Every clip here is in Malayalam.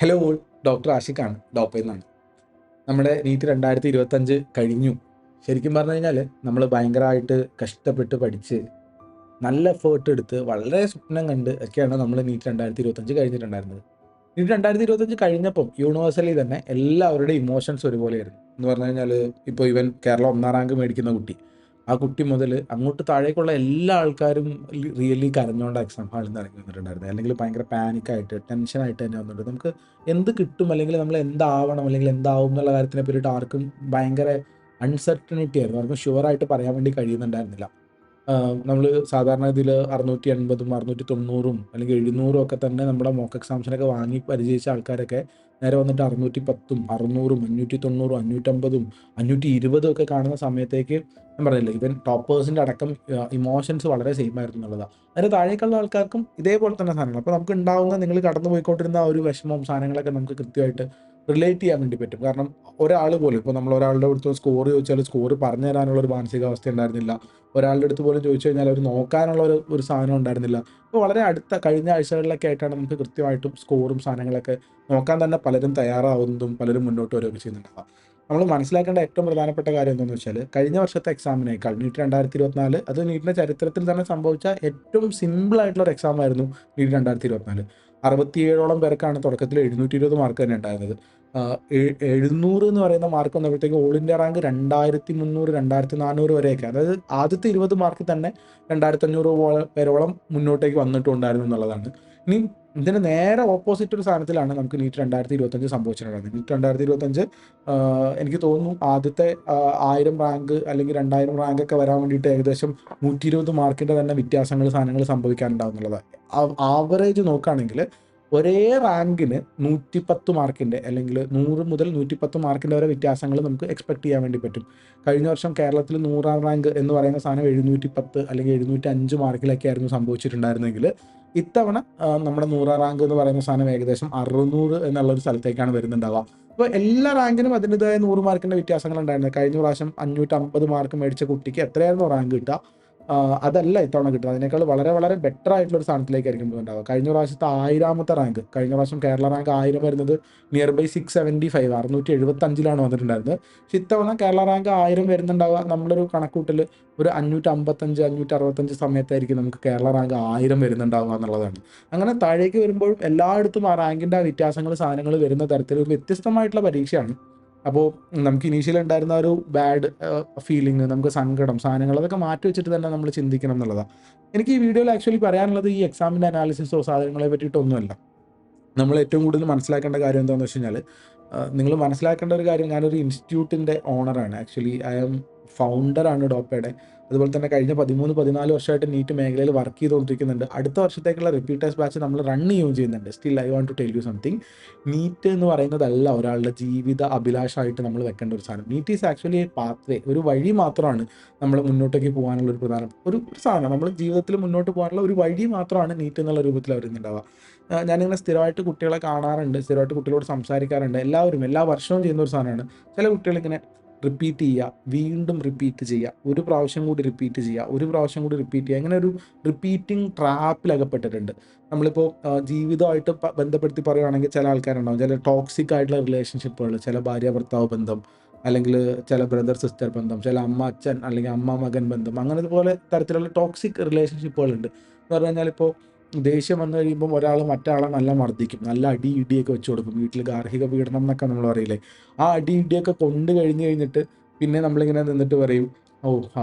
ഹലോ, ഡോക്ടർ ആഷിഖാണ്, ഡോപ്പയിൽ നിന്നാണ്. നമ്മുടെ നീറ്റ് 2025 കഴിഞ്ഞു. ശരിക്കും പറഞ്ഞു കഴിഞ്ഞാൽ നമ്മൾ ഭയങ്കരമായിട്ട് കഷ്ടപ്പെട്ട് പഠിച്ച് നല്ല എഫേർട്ട് എടുത്ത് വളരെ സ്വപ്നം കണ്ട് ഒക്കെയാണ് നമ്മൾ നീറ്റ് 2025 കഴിഞ്ഞിട്ടുണ്ടായിരുന്നത്. നീറ്റ് 2025 കഴിഞ്ഞപ്പം യൂണിവേഴ്സലി തന്നെ എല്ലാവരുടെയും ഇമോഷൻസ് ഒരുപോലെയായിരുന്നു. എന്ന് പറഞ്ഞു കഴിഞ്ഞാൽ ഇപ്പോൾ ഇവൻ കേരളം 1ാം റാങ്ക് മേടിക്കുന്ന കുട്ടി, ആ കുട്ടി മുതൽ അങ്ങോട്ട് താഴേക്കുള്ള എല്ലാ ആൾക്കാരും റിയലി കരഞ്ഞുകൊണ്ട് എക്സാം ഹാളിൽ നിന്ന് ഇറങ്ങി വന്നിട്ടുണ്ടായിരുന്നത്. അല്ലെങ്കിൽ ഭയങ്കര പാനിക്കായിട്ട് ടെൻഷനായിട്ട് തന്നെ വന്നിട്ടുണ്ട്. നമുക്ക് എന്ത് കിട്ടും, അല്ലെങ്കിൽ നമ്മൾ എന്താവണം, അല്ലെങ്കിൽ എന്താവും എന്നുള്ള കാര്യത്തിനെ പറ്റിയിട്ട് ആർക്കും ഭയങ്കര അൺസർട്ടനിറ്റി ആയിരുന്നു. ആർക്കും ഷുവറായിട്ട് പറയാൻ വേണ്ടി കഴിയുന്നുണ്ടായിരുന്നില്ല. നമ്മൾ സാധാരണ ഇതിൽ 680ഉം 690ഉം അല്ലെങ്കിൽ 700ഉം ഒക്കെ തന്നെ നമ്മുടെ മോക്ക് എക്സാംസിനൊക്കെ വാങ്ങി പരിചയിച്ച ആൾക്കാരൊക്കെ നേരെ വന്നിട്ട് 610ഉം 600ഉം 590ഉം 550ഉം 520ഉം ഒക്കെ കാണുന്ന സമയത്തേക്ക് ഞാൻ പറഞ്ഞില്ലേ, ഇവൻ ടോപ്പേഴ്സിൻ്റെ അടക്കം ഇമോഷൻസ് വളരെ സെയിം ആയിരുന്നു എന്നുള്ളതാണ്. അതിന് താഴേക്കുള്ള ആൾക്കാർക്കും ഇതേപോലെ തന്നെ സാധനങ്ങൾ. അപ്പോൾ നമുക്ക് ഉണ്ടാവുന്ന നിങ്ങൾ കടന്നു പോയിക്കൊണ്ടിരുന്ന ആ ഒരു വിഷമവും സാധനങ്ങളൊക്കെ നമുക്ക് കൃത്യമായിട്ട് റിലേറ്റ് ചെയ്യാൻ വേണ്ടി പറ്റും. കാരണം ഒരാൾ പോലും ഇപ്പോൾ നമ്മൾ ഒരാളുടെ അടുത്ത് സ്കോർ ചോദിച്ചാൽ സ്കോർ പറഞ്ഞു തരാനുള്ള ഒരു മാനസികാവസ്ഥ ഉണ്ടായിരുന്നില്ല. ഒരാളുടെ അടുത്ത് പോലും ചോദിച്ചു കഴിഞ്ഞാൽ അവർ നോക്കാനുള്ള ഒരു സാധനം ഉണ്ടായിരുന്നില്ല. അപ്പോൾ വളരെ അടുത്ത കഴിഞ്ഞ ആഴ്ചകളിലൊക്കെ ആയിട്ടാണ് നമുക്ക് കൃത്യമായിട്ടും സ്കോറും സാധനങ്ങളൊക്കെ നോക്കാൻ തന്നെ പലരും തയ്യാറാവുന്നതും പലരും മുന്നോട്ട് വരികയൊക്കെ ചെയ്യുന്നുണ്ടാവാം. നമ്മൾ മനസ്സിലാക്കേണ്ട ഏറ്റവും പ്രധാനപ്പെട്ട കാര്യം എന്താണെന്ന് വെച്ചാൽ, കഴിഞ്ഞ വർഷത്തെ എക്സാമിനേക്കാൾ നീറ്റ് 2024 അത് നീറ്റിൻ്റെ ചരിത്രത്തിൽ തന്നെ സംഭവിച്ച ഏറ്റവും സിമ്പിൾ ആയിട്ടുള്ള ഒരു എക്സാം ആയിരുന്നു നീറ്റ് 2024. 67ഓളം പേർക്കാണ് തുടക്കത്തിൽ 720 മാർക്ക് തന്നെ ഉണ്ടായിരുന്നത്. 700 എന്ന് പറയുന്ന മാർക്ക് വന്നപ്പോഴത്തേക്കും ഓൾ ഇന്ത്യ റാങ്ക് 2300 2400 വരെയൊക്കെ, അതായത് ആദ്യത്തെ 20 മാർക്കിൽ തന്നെ 2500 പേരോളം മുന്നോട്ടേക്ക് വന്നിട്ടുണ്ടായിരുന്നു എന്നുള്ളതാണ്. ഇനി ഇതിന് നേരെ ഓപ്പോസിറ്റ് ഒരു സ്ഥാനത്തിലാണ് നമുക്ക് നീറ്റ് 2025 സംഭവിച്ചിട്ടുണ്ടായിരുന്നത്. നീറ്റ് 2025 എനിക്ക് തോന്നുന്നു ആദ്യത്തെ 1000 റാങ്ക് അല്ലെങ്കിൽ 2000 റാങ്കൊക്കെ വരാൻ വേണ്ടിയിട്ട് ഏകദേശം 120 മാർക്കിൻ്റെ തന്നെ വ്യത്യാസങ്ങൾ സാധനങ്ങൾ സംഭവിക്കാനുണ്ടാവും എന്നുള്ളതാണ്. ആവറേജ് നോക്കുകയാണെങ്കിൽ ഒരേ റാങ്കിന് 110 മാർക്കിൻ്റെ അല്ലെങ്കിൽ 100 മുതൽ 110 മാർക്കിൻ്റെ വരെ വ്യത്യാസങ്ങൾ നമുക്ക് എക്സ്പെക്ട് ചെയ്യാൻ വേണ്ടി പറ്റും. കഴിഞ്ഞ വർഷം കേരളത്തിൽ 100ാം റാങ്ക് എന്ന് പറയുന്ന സാധനം 710 അല്ലെങ്കിൽ 705 മാർക്കിലൊക്കെ ആയിരുന്നു സംഭവിച്ചിട്ടുണ്ടായിരുന്നെങ്കിൽ, ഇത്തവണ നമ്മുടെ 100ാം റാങ്ക് എന്ന് പറയുന്ന സാധനം ഏകദേശം 600 എന്നുള്ളൊരു സ്ഥലത്തേക്കാണ് വരുന്നുണ്ടാവുക. അപ്പോൾ എല്ലാ റാങ്കിനും അതിൻ്റെതായ 100 മാർക്കിൻ്റെ വ്യത്യാസങ്ങൾ ഉണ്ടായിരുന്നത്. കഴിഞ്ഞ പ്രാവശ്യം 550 മാർക്ക് മേടിച്ച കുട്ടിക്ക് എത്രയായിരുന്നു റാങ്ക് കിട്ടുക, അതല്ല ഇത്തവണ കിട്ടുന്നത്. അതിനേക്കാൾ വളരെ വളരെ ബെറ്റർ ആയിട്ടുള്ള ഒരു സ്ഥാനത്തിലേക്കായിരിക്കും ഉണ്ടാവുക. കഴിഞ്ഞ പ്രാവശ്യത്തെ 1000ാമത്തെ റാങ്ക്, കഴിഞ്ഞ പ്രാവശ്യം കേരള റാങ്ക് 1000 വരുന്നത് നിയർ ബൈ 675 675 വന്നിട്ടുണ്ടായിരുന്നത്. പക്ഷെ ഇത്തവണ കേരള റാങ്ക് 1000 വരുന്നുണ്ടാവുക നമ്മളൊരു കണക്കൂട്ടൽ ഒരു 555 565 സമയത്തായിരിക്കും നമുക്ക് കേരള റാങ്ക് 1000 വരുന്നുണ്ടാവുക എന്നുള്ളതാണ്. അങ്ങനെ താഴേക്ക് വരുമ്പോഴും എല്ലായിടത്തും ആ റാങ്കിൻ്റെ ആ വ്യത്യാസങ്ങൾ സാധനങ്ങൾ വരുന്ന തരത്തിൽ ഒരു വ്യത്യസ്തമായിട്ടുള്ള പരീക്ഷയാണ്. അപ്പോൾ നമുക്ക് ഇനീഷ്യലി ഉണ്ടായിരുന്ന ഒരു ബാഡ് ഫീലിംഗ്, നമുക്ക് സങ്കടം, സാധനങ്ങൾ അതൊക്കെ മാറ്റി വെച്ചിട്ട് തന്നെ നമ്മൾ ചിന്തിക്കണം എന്നുള്ളതാണ്. എനിക്ക് ഈ വീഡിയോയിൽ ആക്ച്വലി പറയാനുള്ളത് ഈ എക്സാമിൻ്റെ അനാലിസിസോ സാധനങ്ങളെ പറ്റിയിട്ടൊന്നുമല്ല. നമ്മൾ ഏറ്റവും കൂടുതൽ മനസ്സിലാക്കേണ്ട കാര്യം എന്താണെന്ന് വെച്ച് കഴിഞ്ഞാൽ, നിങ്ങൾ മനസ്സിലാക്കേണ്ട ഒരു കാര്യം, ഞാനൊരു ഇൻസ്റ്റിറ്റ്യൂട്ടിൻ്റെ ഓണറാണ്. ആക്ച്വലി ഐ ആം ഫൗണ്ടറാണ് ഡോപ്പയുടെ. അതുപോലെ തന്നെ കഴിഞ്ഞ 13-14 വർഷമായിട്ട് നീറ്റ് മേഖലയിൽ വർക്ക് ചെയ്തുകൊണ്ടിരിക്കുന്നുണ്ട്. അടുത്ത വർഷത്തേക്കുള്ള റിപ്പീറ്റേഴ്സ് ബാച്ച് നമ്മൾ റൺ ചെയ്യുന്നുണ്ട്. Still I want to tell you something. NEET എന്ന് പറയുന്നതല്ല ഒരാളുടെ ജീവിത അഭിലാഷമായിട്ട് നമ്മൾ വെക്കേണ്ട ഒരു സാധനം. NEET is actually a pathway, ഒരു വഴി മാത്രമാണ് നമ്മൾ മുന്നോട്ടേക്ക് പോകാനുള്ള ഒരു പ്രധാന ഒരു സാധനം. നമ്മൾ ജീവിതത്തിൽ മുന്നോട്ട് പോകാനുള്ള ഒരു വഴി മാത്രമാണ് നീറ്റ് എന്നുള്ള രൂപത്തിൽ വരുന്നുണ്ടാവുക. ഞാനിങ്ങനെ സ്ഥിരമായിട്ട് കുട്ടികളെ കാണാറുണ്ട്, സ്ഥിരമായിട്ട് കുട്ടികളോട് സംസാരിക്കാറുണ്ട്. എല്ലാവരും എല്ലാ വർഷവും ചെയ്യുന്ന ഒരു സാധനമാണ്. ചില കുട്ടികളിങ്ങനെ റിപ്പീറ്റ് ചെയ്യുക, വീണ്ടും റിപ്പീറ്റ് ചെയ്യുക, ഒരു പ്രാവശ്യം കൂടി റിപ്പീറ്റ് ചെയ്യുക, ഒരു പ്രാവശ്യം കൂടി റിപ്പീറ്റ് ചെയ്യുക, ഇങ്ങനെ ഒരു റിപ്പീറ്റിംഗ് ട്രാപ്പിലകപ്പെട്ടിട്ടുണ്ട്. നമ്മളിപ്പോൾ ജീവിതമായിട്ട് ബന്ധപ്പെടുത്തി പറയുകയാണെങ്കിൽ ചില ആൾക്കാരുണ്ടാവും, ചില ടോക്സിക് ആയിട്ടുള്ള റിലേഷൻഷിപ്പുകൾ, ചില ഭാര്യ ഭർത്താവ് ബന്ധം, അല്ലെങ്കിൽ ചില ബ്രദർ സിസ്റ്റർ ബന്ധം, ചില അമ്മ അച്ഛൻ അല്ലെങ്കിൽ അമ്മ മകൻ ബന്ധം, അങ്ങനെ പോലെ തരത്തിലുള്ള ടോക്സിക് റിലേഷൻഷിപ്പുകളുണ്ട്. എന്ന് പറഞ്ഞു കഴിഞ്ഞാൽ ഇപ്പോൾ ദേഷ്യം വന്നു കഴിയുമ്പം ഒരാൾ മറ്റാളെ നല്ല മർദ്ദിക്കും, നല്ല അടി ഇടിയൊക്കെ വെച്ച് കൊടുക്കും. വീട്ടിൽ ഗാർഹിക പീഡനം എന്നൊക്കെ നമ്മൾ പറയില്ലേ, ആ അടി ഇടിയൊക്കെ കൊണ്ട് കഴിഞ്ഞിട്ട് പിന്നെ നമ്മളിങ്ങനെ നിന്നിട്ട് പറയും, ഓ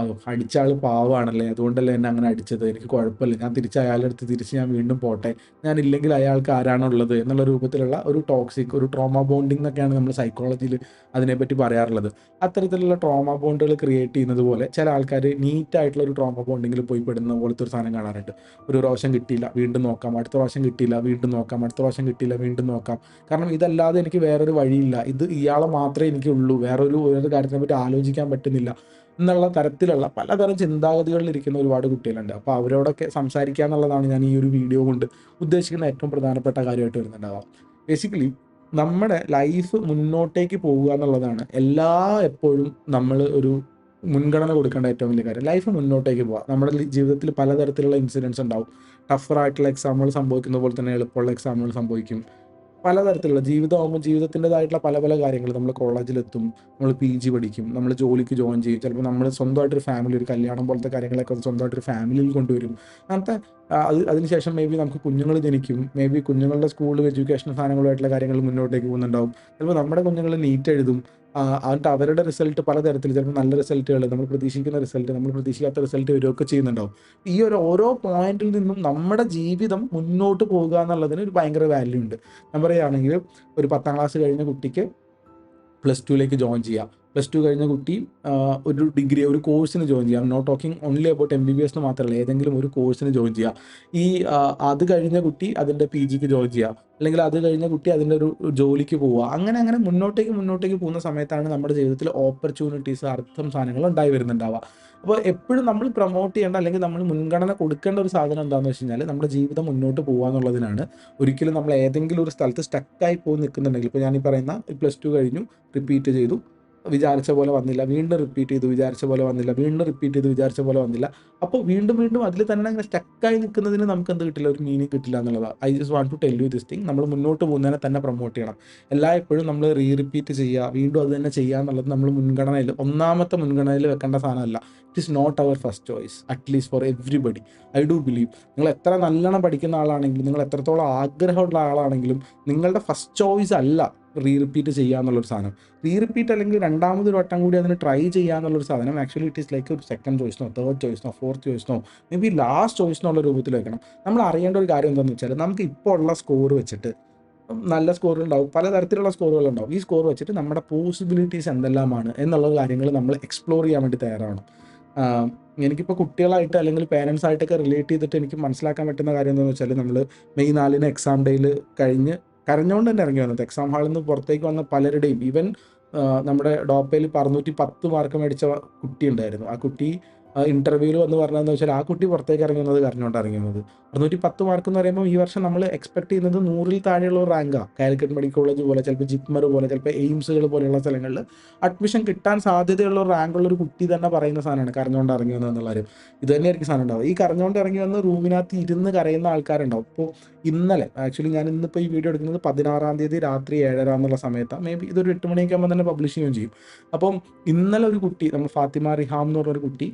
അടിച്ച ആൾ പാവമാണല്ലേ, അതുകൊണ്ടല്ലേ എന്നെ അങ്ങനെ അടിച്ചത്, എനിക്ക് കുഴപ്പമില്ല, ഞാൻ തിരിച്ച് അയാളുടെ അടുത്ത് തിരിച്ച് ഞാൻ വീണ്ടും പോട്ടെ, ഞാനില്ലെങ്കിൽ അയാൾക്ക് ആരാണുള്ളത് എന്നുള്ള രൂപത്തിലുള്ള ഒരു ടോക്സിക്, ഒരു ട്രോമ ബോണ്ടിങ് എന്നൊക്കെയാണ് നമ്മൾ സൈക്കോളജിയിൽ അതിനെപ്പറ്റി പറയാറുള്ളത്. അത്തരത്തിലുള്ള ട്രോമ ബോണ്ടുകൾ ക്രിയേറ്റ് ചെയ്യുന്നത് പോലെ ചില ആൾക്കാർ നീറ്റായിട്ടുള്ള ഒരു ട്രോമ ബോണ്ടിങ്ങിൽ പോയി പെടുന്ന പോലത്തെ ഒരു സാധനം കാണാറുണ്ട്. ഒരു പ്രാവശ്യം കിട്ടിയില്ല, വീണ്ടും നോക്കാം, അടുത്ത പ്രാവശ്യം കിട്ടിയില്ല, വീണ്ടും നോക്കാം, അടുത്ത പ്രാവശ്യം കിട്ടിയില്ല, വീണ്ടും നോക്കാം, കാരണം ഇതല്ലാതെ എനിക്ക് വേറൊരു വഴിയില്ല, ഇത് ഇയാളെ മാത്രമേ എനിക്കുള്ളൂ, വേറൊരു കാര്യത്തിനെ പറ്റി ആലോചിക്കാൻ പറ്റുന്നില്ല എന്നുള്ള തരത്തിലുള്ള പലതരം ചിന്താഗതികളിലിരിക്കുന്ന ഒരുപാട് കുട്ടികളുണ്ട്. അപ്പോൾ അവരോടൊക്കെ സംസാരിക്കുക എന്നുള്ളതാണ് ഞാൻ ഈ ഒരു വീഡിയോ കൊണ്ട് ഉദ്ദേശിക്കുന്ന ഏറ്റവും പ്രധാനപ്പെട്ട കാര്യമായിട്ട് വരുന്നുണ്ടാവാം. ബേസിക്കലി നമ്മുടെ ലൈഫ് മുന്നോട്ടേക്ക് പോകുക എന്നുള്ളതാണ് എപ്പോഴും നമ്മൾ ഒരു മുൻഗണന കൊടുക്കേണ്ട ഏറ്റവും വലിയ കാര്യം. ലൈഫ് മുന്നോട്ടേക്ക് പോവുക. നമ്മുടെ ജീവിതത്തിൽ പലതരത്തിലുള്ള ഇൻസിഡൻസ് ഉണ്ടാവും. ടഫറായിട്ടുള്ള എക്സാമുകൾ സംഭവിക്കുന്ന പോലെ തന്നെ എളുപ്പമുള്ള എക്സാമുകൾ സംഭവിക്കും. പലതരത്തിലുള്ള ജീവിതമാകുമ്പോൾ ജീവിതത്തിൻ്റെതായിട്ടുള്ള പല പല കാര്യങ്ങൾ. നമ്മൾ കോളേജിലെത്തും, നമ്മൾ PG പഠിക്കും, നമ്മൾ ജോലിക്ക് ജോയിൻ ചെയ്യും, ചിലപ്പോൾ നമ്മൾ സ്വന്തമായിട്ടൊരു ഫാമിലി, ഒരു കല്യാണം പോലത്തെ കാര്യങ്ങളൊക്കെ സ്വന്തമായിട്ടൊരു ഫാമിലിയിൽ കൊണ്ടുവരും. അങ്ങനത്തെ അതിനുശേഷം മേ ബി നമുക്ക് കുഞ്ഞുങ്ങൾ ജനിക്കും, മേ ബി കുഞ്ഞുങ്ങളുടെ സ്കൂൾ എഡ്യൂക്കേഷൻ സാധനങ്ങളുമായിട്ടുള്ള കാര്യങ്ങൾ മുന്നോട്ടേക്ക് പോകുന്നുണ്ടാവും. ചിലപ്പോൾ നമ്മുടെ കുഞ്ഞുങ്ങൾ നീറ്റ് എഴുതും, എന്നിട്ട് അവരുടെ റിസൾട്ട് പലതരത്തിൽ, ചിലപ്പോൾ നല്ല റിസൾട്ടുകൾ, നമ്മൾ പ്രതീക്ഷിക്കുന്ന റിസൾട്ട്, നമ്മൾ പ്രതീക്ഷിക്കാത്ത റിസൾട്ട് വരികയൊക്കെ ചെയ്യുന്നുണ്ടാവും. ഈ ഓരോ പോയിന്റിൽ നിന്നും നമ്മുടെ ജീവിതം മുന്നോട്ട് പോകുക എന്നുള്ളതിന് ഒരു ഭയങ്കര വാല്യൂ ഉണ്ട്. ഞാൻ പറയുകയാണെങ്കിൽ ഒരു 10ാം ക്ലാസ് കഴിഞ്ഞ കുട്ടിക്ക് +2ലേക്ക് ജോയിൻ ചെയ്യാം. +2 കഴിഞ്ഞ കുട്ടി ഒരു ഡിഗ്രി, ഒരു കോഴ്സിന് ജോയിൻ ചെയ്യാം. Not talking only about MBBS എന്ന് മാത്രമല്ല, ഏതെങ്കിലും ഒരു കോഴ്സിന് ജോയിൻ ചെയ്യാം. അത് കഴിഞ്ഞ കുട്ടി അതിൻ്റെ PGക്ക് ജോയിൻ ചെയ്യാം, അല്ലെങ്കിൽ അത് കഴിഞ്ഞ കുട്ടി അതിൻ്റെ ഒരു ജോലിക്ക് പോവുക. അങ്ങനെ മുന്നോട്ടേക്ക് പോകുന്ന സമയത്താണ് നമ്മുടെ ജീവിതത്തിൽ ഓപ്പർച്യൂണിറ്റീസ്, സാധനങ്ങൾ ഉണ്ടായി വരുന്നുണ്ടാവുക. അപ്പോൾ എപ്പോഴും നമ്മൾ പ്രൊമോട്ട് ചെയ്യേണ്ട, അല്ലെങ്കിൽ നമ്മൾ മുൻഗണന കൊടുക്കേണ്ട ഒരു സാധനം എന്താണെന്ന് വെച്ച് കഴിഞ്ഞാൽ നമ്മുടെ ജീവിതം മുന്നോട്ട് പോകുക എന്നുള്ളതിനാണ്. ഒരിക്കലും നമ്മൾ ഏതെങ്കിലും ഒരു സ്ഥലത്ത് സ്റ്റക്കായി പോയി നിൽക്കുന്നുണ്ടെങ്കിൽ, ഇപ്പോൾ ഞാൻ ഈ പറയുന്ന +2 കഴിഞ്ഞു, റിപ്പീറ്റ് ചെയ്തു, വിചാരിച്ച പോലെ വന്നില്ല, വീണ്ടും റിപ്പീറ്റ് ചെയ്തു, വിചാരിച്ച പോലെ വന്നില്ല, വീണ്ടും റിപ്പീറ്റ് ചെയ്തു, വിചാരിച്ച പോലെ വന്നില്ല. അപ്പോൾ വീണ്ടും അതിൽ തന്നെ അങ്ങനെ സ്റ്റക്കായി നിൽക്കുന്നതിന് നമുക്ക് എന്ത് കിട്ടില്ല, ഒരു മീനിങ് കിട്ടില്ല എന്നുള്ളതാണ്. I just want to tell you this thing. നമ്മൾ മുന്നോട്ട് പോകുന്നതിനെ തന്നെ പ്രൊമോട്ട് ചെയ്യണം. എപ്പോഴും നമ്മൾ റിപ്പീറ്റ് ചെയ്യുക, വീണ്ടും അത് തന്നെ ചെയ്യുക എന്നുള്ളത് നമ്മൾ ഒന്നാമത്തെ മുൻഗണനയിൽ വെക്കേണ്ട സാധനമല്ല. It is not our first choice, at least for everybody. I do believe നിങ്ങൾ എത്ര നല്ലോണം പഠിക്കുന്ന ആളാണെങ്കിലും, നിങ്ങൾ എത്രത്തോളം ആഗ്രഹമുള്ള ആളാണെങ്കിലും, നിങ്ങളുടെ ഫസ്റ്റ് ചോയ്സ് അല്ല റിപ്പീറ്റ് ചെയ്യുക എന്നുള്ളൊരു സാധനം. റിപ്പീറ്റ് അല്ലെങ്കിൽ രണ്ടാമതൊരു വട്ടം കൂടി അതിന് ട്രൈ ചെയ്യുക എന്നുള്ളൊരു സാധനം ആക്ച്വലി ഇറ്റ് ഈസ് ലൈക്ക് ഒരു സെക്കൻഡ് ചോയ്സിനോ, തേർഡ് ചോയ്സിനോ, ഫോർത്ത് ചോയ്സിനോ, മേ ബി ലാസ്റ്റ് ചോയ്സിനുള്ള രൂപത്തിൽ വെക്കണം. നമ്മൾ അറിയേണ്ട ഒരു കാര്യം എന്താണെന്ന് വെച്ചാൽ, നമുക്ക് ഇപ്പോൾ ഉള്ള സ്കോർ വെച്ചിട്ട് നല്ല സ്കോറുകളുണ്ടാവും, പലതരത്തിലുള്ള സ്കോറുകളുണ്ടാവും. ഈ സ്കോർ വെച്ചിട്ട് നമ്മുടെ പോസിബിലിറ്റീസ് എന്തെല്ലാമാണ് എന്നുള്ള കാര്യങ്ങൾ നമ്മൾ എക്സ്പ്ലോർ ചെയ്യാൻ വേണ്ടി തയ്യാറാണ്. എനിക്കിപ്പോൾ കുട്ടികളായിട്ട് അല്ലെങ്കിൽ പേരൻസ് ആയിട്ടൊക്കെ റിലേറ്റ് ചെയ്തിട്ട് എനിക്ക് മനസ്സിലാക്കാൻ പറ്റുന്ന കാര്യം എന്താണെന്ന് വെച്ചാൽ, നമ്മൾ മെയ് 4 എക്സാം ഡേയിൽ കഴിഞ്ഞ് കരഞ്ഞുകൊണ്ട് തന്നെ ഇറങ്ങി വന്നത്. എക്സാം ഹാളിൽ നിന്ന് പുറത്തേക്ക് വന്ന പലരുടെയും, ഈവൻ നമ്മുടെ ഡോപ്പയിൽ 610 മാർക്ക് മേടിച്ച കുട്ടി ഉണ്ടായിരുന്നു. ആ കുട്ടി ഇൻ്റർവ്യൂവിൽ വന്ന് പറഞ്ഞതെന്ന് വെച്ചാൽ, ആ കുട്ടി പുറത്തേക്ക് ഇറങ്ങി വന്നത് കരഞ്ഞുകൊണ്ടാണ് ഇറങ്ങി വന്നത്. 610 മാർക്ക് എന്ന് പറയുമ്പോൾ ഈ വർഷം നമ്മൾ എക്സ്പെക്ട് ചെയ്യുന്നത് 100-ൽ താഴെയുള്ള ഒരു റാങ്കാണ്. കാലിക്കറ്റ് മെഡിക്കൽ കോളേജ് പോലെ, ചിലപ്പോൾ ജിപ്മർ പോലെ, ചിലപ്പോൾ എയിംസുകൾ പോലെയുള്ള സ്ഥലങ്ങളിൽ അഡ്മിഷൻ കിട്ടാൻ സാധ്യതയുള്ള ഒരു റാങ്കുള്ള ഒരു കുട്ടി തന്നെ പറയുന്ന സാധനമാണ് കരഞ്ഞുകൊണ്ട് ഇറങ്ങി വന്നതെന്നുള്ള കാര്യം. ഇത് തന്നെയായിരിക്കും സാധനം ഉണ്ടാവും. ഈ കരഞ്ഞുകൊണ്ട് ഇറങ്ങി വന്ന് റൂമിനകത്ത് ഇരുന്ന് കരയുന്ന ആൾക്കാരുണ്ടാവും. ഇപ്പോൾ ഇന്നലെ ആക്ച്വലി ഞാൻ ഇന്നിപ്പോൾ ഈ വീഡിയോ എടുക്കുന്നത് 16-ാം തീയതി രാത്രി 7:30 എന്നുള്ള സമയത്താണ്. മേ ബി ഇതൊരു 8 മണിയൊക്കെ ആകുമ്പോൾ തന്നെ പബ്ലിഷ് ചെയ്യുകയും ചെയ്യും. അപ്പം ഇന്നലെ ഒരു കുട്ടി, നമ്മൾ ഫാത്തിമ റിഹാം എന്ന് പറഞ്ഞൊരു കുട്ടി,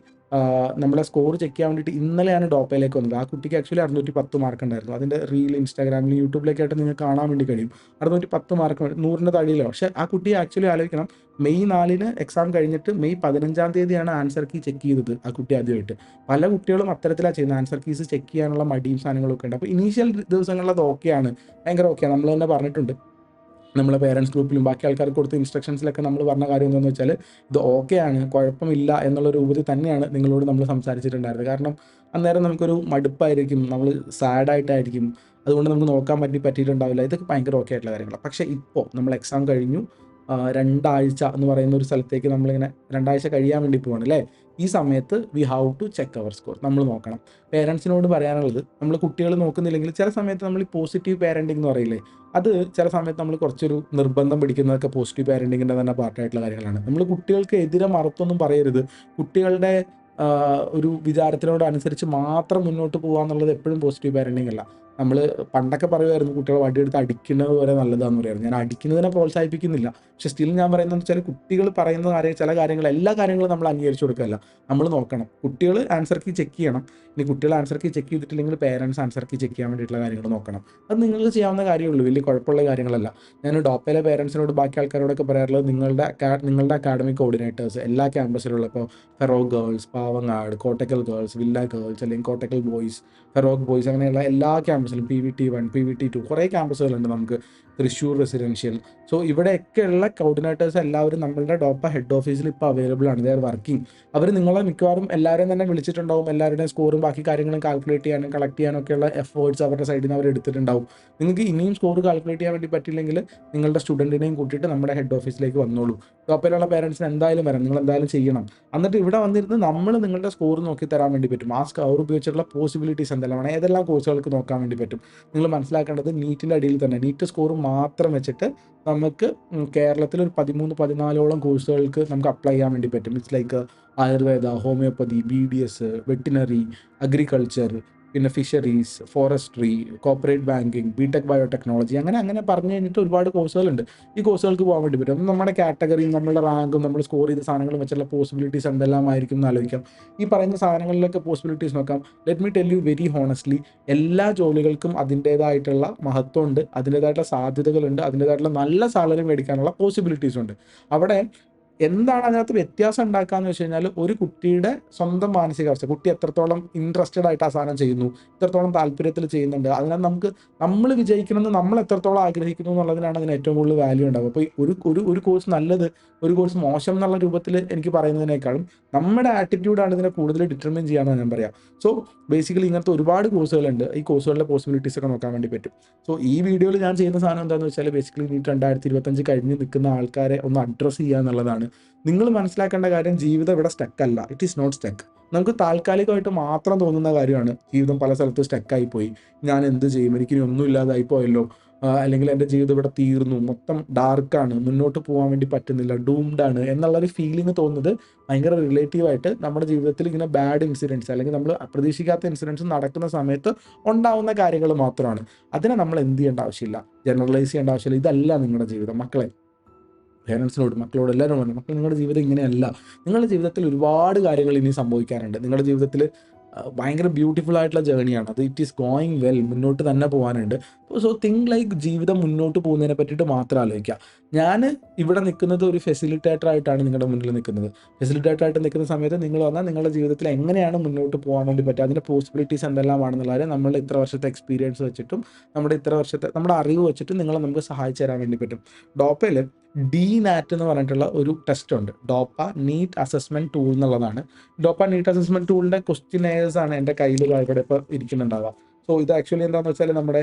നമ്മളെ സ്കോർ ചെക്ക് ചെയ്യാൻ വേണ്ടിയിട്ട് ഇന്നലെയാണ് ഡോപ്പയിലേക്ക് വന്നത്. ആ കുട്ടിക്ക് ആക്ച്വലി 610 മാർക്ക് ഉണ്ടായിരുന്നു. അതിൻ്റെ റീൽ ഇൻസ്റ്റാഗ്രാമിൽ യൂട്യൂബിലേക്കായിട്ട് നിങ്ങൾക്ക് കാണാൻ വേണ്ടി കഴിയും. 610 മാർക്ക്, 100-ന്റെ താഴെയില്ല. പക്ഷേ ആ കുട്ടി ആക്ച്വലി ആലോചിക്കണം, മെയ് 4 എക്സാം കഴിഞ്ഞിട്ട് മെയ് 15-ാം തീയതിയാണ് ആൻസർ കീ ചെക്ക് ചെയ്തത് ആ കുട്ടി ആദ്യമായിട്ട്. പല കുട്ടികളും അത്തരത്തിലാണ് ചെയ്യുന്നത്, ആൻസർ കീസ് ചെക്ക് ചെയ്യാനുള്ള മടിയും സാധനങ്ങളൊക്കെ ഉണ്ട്. അപ്പോൾ ഇനീഷ്യൽ ദിവസങ്ങളിൽ അത് ഓക്കെയാണ്, ഭയങ്കര ഓക്കെയാണ്. നമ്മൾ തന്നെ പറഞ്ഞിട്ടുണ്ട്, നമ്മളെ പേരൻസ് ഗ്രൂപ്പിലും ബാക്കി ആൾക്കാർക്ക് കൊടുത്ത ഇൻസ്ട്രക്ഷൻസിലൊക്കെ നമ്മൾ പറഞ്ഞ കാര്യം എന്താണെന്ന് വെച്ചാൽ, ഇത് ഓക്കെയാണ്, കുഴപ്പമില്ല എന്നുള്ള രൂപത്തിൽ തന്നെയാണ് നിങ്ങളോട് നമ്മൾ സംസാരിച്ചിട്ടുണ്ടായിരുന്നത്. കാരണം അന്നേരം നമുക്കൊരു മടുപ്പായിരിക്കും, നമ്മൾ സാഡായിട്ടായിരിക്കും, അതുകൊണ്ട് നമുക്ക് നോക്കാൻ പറ്റിയിട്ടുണ്ടാവില്ല. ഇതൊക്കെ ഭയങ്കര ഓക്കെ ആയിട്ടുള്ള കാര്യങ്ങളാണ്. പക്ഷേ ഇപ്പോൾ നമ്മൾ എക്സാം കഴിഞ്ഞു, 2 ആഴ്ച എന്ന് പറയുന്ന ഒരു സ്ഥലത്തേക്ക് നമ്മളിങ്ങനെ 2 ആഴ്ച കഴിയാൻ വേണ്ടി പോവാണ് അല്ലേ. ഈ സമയത്ത് we have to check our score. നമ്മൾ നോക്കണം. പേരൻസിനോട് പറയാനുള്ളത്, നമ്മൾ കുട്ടികൾ നോക്കുന്നില്ലെങ്കിൽ ചില സമയത്ത് നമ്മൾ ഈ പോസിറ്റീവ് പാരൻറ്റിംഗ് എന്ന് പറയില്ലേ, അത് ചില സമയത്ത് നമ്മൾ കുറച്ചൊരു നിർബന്ധം പിടിക്കുന്നതൊക്കെ പോസിറ്റീവ് പാരൻറ്റിങ്ങിൻ്റെ തന്നെ പാർട്ടായിട്ടുള്ള കാര്യങ്ങളാണ്. നമ്മൾ കുട്ടികൾക്ക് എതിരെ മറുത്തൊന്നും പറയരുത്. കുട്ടികളുടെ ഒരു വിചാരത്തിനോട് അനുസരിച്ച് മാത്രം മുന്നോട്ട് പോകുക എന്നുള്ളത് എപ്പോഴും പോസിറ്റീവ് പാരൻറ്റിംഗ് അല്ല. നമ്മൾ പണ്ടൊക്കെ പറയുമായിരുന്നു കുട്ടികളെ വടിയെടുത്ത് അടിക്കുന്നത് വരെ നല്ലതാണെന്ന് പറയുമായിരുന്നു. ഞാൻ അടിക്കുന്നതിനെ പ്രോത്സാഹിപ്പിക്കുന്നില്ല. പക്ഷേ സ്റ്റിൽ ഞാൻ പറയുന്നത് വെച്ചാൽ, കുട്ടികൾ പറയുന്ന ചില കാര്യങ്ങൾ, എല്ലാ കാര്യങ്ങളും നമ്മൾ അംഗീകരിച്ചു കൊടുക്കുകയല്ല. നമ്മൾ നോക്കണം, കുട്ടികൾ ആൻസർ കീ ചെക്ക് ചെയ്യണം. ഇനി കുട്ടികൾ ആൻസർ കീ ചെക്ക് ചെയ്തിട്ടില്ലെങ്കിൽ പേരൻസ് ആൻസർ കീ ചെക്ക് ചെയ്യാൻ വേണ്ടിയിട്ടുള്ള കാര്യങ്ങൾ നോക്കണം. അത് നിങ്ങൾക്ക് ചെയ്യാവുന്ന കാര്യമുള്ളൂ, വലിയ കുഴപ്പമുള്ള കാര്യങ്ങളല്ല. ഞാൻ ഡോപ്പയിലെ പേരൻസിനോട് ബാക്കി ആൾക്കാരോടൊക്കെ പറയാറുള്ളത്, നിങ്ങളുടെ അക്കാഡമിക് കോർഡിനേറ്റേഴ്സ് എല്ലാ ക്യാമ്പസിലുള്ള, ഇപ്പോൾ Feroke girls, Pavangad, Kottakkal girls, villa girls, അല്ലെങ്കിൽ കോട്ടക്കൽ ബോയ്സ്, ഫെറോക്ക് ബോയ്സ്, അങ്ങനെയുള്ള എല്ലാ ക്യാമ്പസിലും PVT1, PVT2 കുറേ ക്യാമ്പസുകളുണ്ട് നമുക്ക്, തൃശ്ശൂർ റെസിഡൻഷ്യൽ. സോ ഇവിടെയൊക്കെയുള്ള കോർഡിനേറ്റേഴ്സ് എല്ലാവരും നമ്മളുടെ ഡോപ്പ ഹെഡ് ഓഫീസിൽ ഇപ്പോൾ അവൈലബിൾ ആണ്. They are working. അവർ നിങ്ങളെ മിക്കവാറും എല്ലാവരെയും തന്നെ വിളിച്ചിട്ടുണ്ടാവും. എല്ലാവരുടെയും സ്കോറും ബാക്കി കാര്യങ്ങളും കാൽക്കുലേറ്റ് ചെയ്യാനും കളക്ട് ചെയ്യാനൊക്കെയുള്ള എഫേർട്സ് അവരുടെ സൈഡിൽ നിന്ന് അവർ എടുത്തിട്ടുണ്ടാവും. നിങ്ങൾക്ക് ഇനിയും സ്കോർ കാൽക്കുലേറ്റ് ചെയ്യാൻ വേണ്ടി പറ്റില്ലെങ്കിൽ നിങ്ങളുടെ സ്റ്റുഡൻറ്റിനെയും കൂട്ടിയിട്ട് നമ്മുടെ ഹെഡ് ഓഫീസിലേക്ക് വന്നോളൂ. ഡോപ്പയിലുള്ള പേരൻസിന് എന്തായാലും വരാം, നിങ്ങൾ എന്തായാലും ചെയ്യണം. എന്നിട്ട് ഇവിടെ വന്നിരുന്ന് നമ്മൾ നിങ്ങളുടെ സ്കോർ നോക്കി തരാൻ വേണ്ടി പറ്റും. ആ സ്കോർ ഉപയോഗിച്ചിട്ടുള്ള പോസിബിലിറ്റീസ് എന്തെല്ലാമാണ്, ഏതെല്ലാം കോഴ്സുകൾക്ക് നോക്കാൻ വേണ്ടി പറ്റും. നിങ്ങൾ മനസ്സിലാക്കേണ്ടത്, നീറ്റിൻ്റെ അടിയിൽ തന്നെ നീറ്റ് സ്കോർ മാത്രം വെച്ചിട്ട് നമുക്ക് കേരളത്തിൽ ഒരു 13-14ഓളം കോഴ്സുകൾക്ക് നമുക്ക് അപ്ലൈ ചെയ്യാൻ വേണ്ടി പറ്റും. It's like Ayurveda, homeopathy, BDS, veterinary, agriculture, പിന്നെ fisheries, forestry, corporate banking, BTech biotechnology, അങ്ങനെ പറഞ്ഞു കഴിഞ്ഞിട്ട് ഒരുപാട് കോഴ്സുകളുണ്ട്. ഈ കോഴ്സുകൾക്ക് പോകാൻ വേണ്ടി പറ്റും. നമ്മുടെ കാറ്റഗറിയും നമ്മുടെ റാങ്കും നമ്മൾ സ്കോർ ചെയ്ത സാധനങ്ങളും വെച്ചുള്ള പോസിബിലിറ്റീസ് എന്തെല്ലാമായിരിക്കും എന്ന് ആലോചിക്കാം. ഈ പറയുന്ന സാധനങ്ങളിലൊക്കെ പോസിബിലിറ്റീസ് നോക്കാം. Let me tell you very honestly, എല്ലാ ജോലികൾക്കും അതിൻ്റേതായിട്ടുള്ള മഹത്വമുണ്ട്, അതിൻ്റേതായിട്ടുള്ള സാധ്യതകളുണ്ട്, അതിൻ്റേതായിട്ടുള്ള നല്ല സാലറി മേടിക്കാനുള്ള പോസിബിലിറ്റീസ് ഉണ്ട്. അവിടെ എന്താണ് അതിനകത്ത് വ്യത്യാസം ഉണ്ടാക്കാന്ന് വെച്ച് കഴിഞ്ഞാൽ, ഒരു കുട്ടിയുടെ സ്വന്തം മാനസികാവസ്ഥ, കുട്ടി എത്രത്തോളം ഇൻട്രസ്റ്റഡ് ആയിട്ട് ആ സാധനം ചെയ്യുന്നു, എത്രത്തോളം താല്പര്യത്തിൽ ചെയ്യുന്നുണ്ട്, അതിനകത്ത് നമ്മൾ വിജയിക്കണമെന്ന് നമ്മൾ എത്രത്തോളം ആഗ്രഹിക്കുന്നു എന്നുള്ളതിനാണ് അതിന് ഏറ്റവും കൂടുതൽ വാല്യൂ ഉണ്ടാവുക. അപ്പോൾ ഒരു കോഴ്സ് നല്ലത്, ഒരു കോഴ്സ് മോശം എന്നുള്ള രൂപത്തിൽ എനിക്ക് പറയുന്നതിനേക്കാളും നമ്മുടെ ആറ്റിറ്റ്യൂഡാണ് ഇതിനെ കൂടുതൽ ഡിറ്റർമിൻ ചെയ്യാമെന്ന് ഞാൻ പറയാം. സോ ബേസിക്കലി ഇങ്ങനത്തെ ഒരുപാട് കോഴ്സുകളുണ്ട്. ഈ കോഴ്സുകളുടെ പോസിബിലിറ്റീസ് ഒക്കെ നോക്കാൻ വേണ്ടി പറ്റും. സോ ഈ വീഡിയോയിൽ ഞാൻ ചെയ്യുന്ന സാധനം എന്താണെന്ന് വെച്ചാൽ, ബേസിക്കലി നീറ്റ് 2025 കഴിഞ്ഞ് നിൽക്കുന്ന ആൾക്കാരെ ഒന്ന് അഡ്രസ്സ് ചെയ്യുക എന്നുള്ളതാണ്. നിങ്ങൾ മനസ്സിലാക്കേണ്ട കാര്യം, ജീവിതം ഇവിടെ സ്റ്റക്കല്ല. It is not stuck. നമുക്ക് താൽക്കാലികമായിട്ട് മാത്രം തോന്നുന്ന കാര്യമാണ് ജീവിതം പല സ്ഥലത്തും സ്റ്റക്കായി പോയി, ഞാൻ എന്ത് ചെയ്യും, എനിക്കിനി ഒന്നും ഇല്ലാതായി പോയല്ലോ, അല്ലെങ്കിൽ എൻ്റെ ജീവിതം ഇവിടെ തീർന്നു, മൊത്തം ഡാർക്കാണ്, മുന്നോട്ട് പോകാൻ വേണ്ടി പറ്റുന്നില്ല, ഡൂംഡാണ് എന്നുള്ളൊരു ഫീലിംഗ് തോന്നുന്നത് ഭയങ്കര റിലേറ്റീവായിട്ട് നമ്മുടെ ജീവിതത്തിൽ ഇങ്ങനെ ബാഡ് ഇൻസിഡൻസ് അല്ലെങ്കിൽ നമ്മൾ അപ്രതീക്ഷിക്കാത്ത ഇൻസിഡൻസ് നടക്കുന്ന സമയത്ത് ഉണ്ടാവുന്ന കാര്യങ്ങൾ മാത്രമാണ്. അതിനെ നമ്മൾ എന്ത് ചെയ്യേണ്ട ആവശ്യമില്ല, ജനറലൈസ് ചെയ്യേണ്ട ആവശ്യമില്ല. ഇതല്ല നിങ്ങളുടെ ജീവിതം. മക്കളെ, പേരൻസിനോട്, മക്കളോട് എല്ലാവരും പറഞ്ഞു, മക്കൾ നിങ്ങളുടെ ജീവിതം ഇങ്ങനെയല്ല. നിങ്ങളുടെ ജീവിതത്തിൽ ഒരുപാട് കാര്യങ്ങൾ ഇനി സംഭവിക്കാറുണ്ട്. നിങ്ങളുടെ ജീവിതത്തിൽ ഭയങ്കര ബ്യൂട്ടിഫുൾ ആയിട്ടുള്ള ജേണിയാണ് അത്. ഇറ്റ് ഈസ് ഗോയിങ് വെൽ, മുന്നോട്ട് തന്നെ പോകാനുണ്ട്. സോ തിങ്ക് ലൈക്ക് ജീവിതം മുന്നോട്ട് പോകുന്നതിനെ പറ്റിയിട്ട് മാത്രം ആലോചിക്കുക. ഞാൻ ഇവിടെ നിൽക്കുന്നത് ഒരു ഫെസിലിറ്റേറ്റർ ആയിട്ടാണ് നിങ്ങളുടെ മുന്നിൽ നിൽക്കുന്നത്. ഫെസിലിറ്റേറ്റർ ആയിട്ട് നിൽക്കുന്ന സമയത്ത് നിങ്ങൾ വന്നാൽ നിങ്ങളുടെ ജീവിതത്തിൽ എങ്ങനെയാണ് മുന്നോട്ട് പോകാൻ വേണ്ടി പറ്റുക, അതിൻ്റെ പോസിബിലിറ്റീസ് എന്തെല്ലാമാണെന്നുള്ളത് നമ്മളുടെ ഇത്ര വർഷത്തെ എക്സ്പീരിയൻസ് വെച്ചിട്ടും നമ്മുടെ അറിവ് വെച്ചിട്ടും നിങ്ങളെ നമുക്ക് സഹായിച്ചു തരാൻ വേണ്ടി പറ്റും. ഡോപ്പയിൽ DNAT എന്ന് പറഞ്ഞിട്ടുള്ള ഒരു ടെസ്റ്റ് ഉണ്ട്. ഡോപ്പ നീറ്റ് അസസ്മെൻറ്റ് ടൂൾ എന്നുള്ളതാണ്. ഡോപ്പ നീറ്റ് അസസ്മെൻറ്റ് ടൂളിൻ്റെ ക്വസ്റ്റ്യനെയേഴ്സ് ആണ് എൻ്റെ കയ്യിൽ ഇവിടെ ഇപ്പോൾ ഇരിക്കുന്നുണ്ടാവുക. സോ ഇത് ആക്ച്വലി എന്താണെന്ന് വെച്ചാൽ, നമ്മുടെ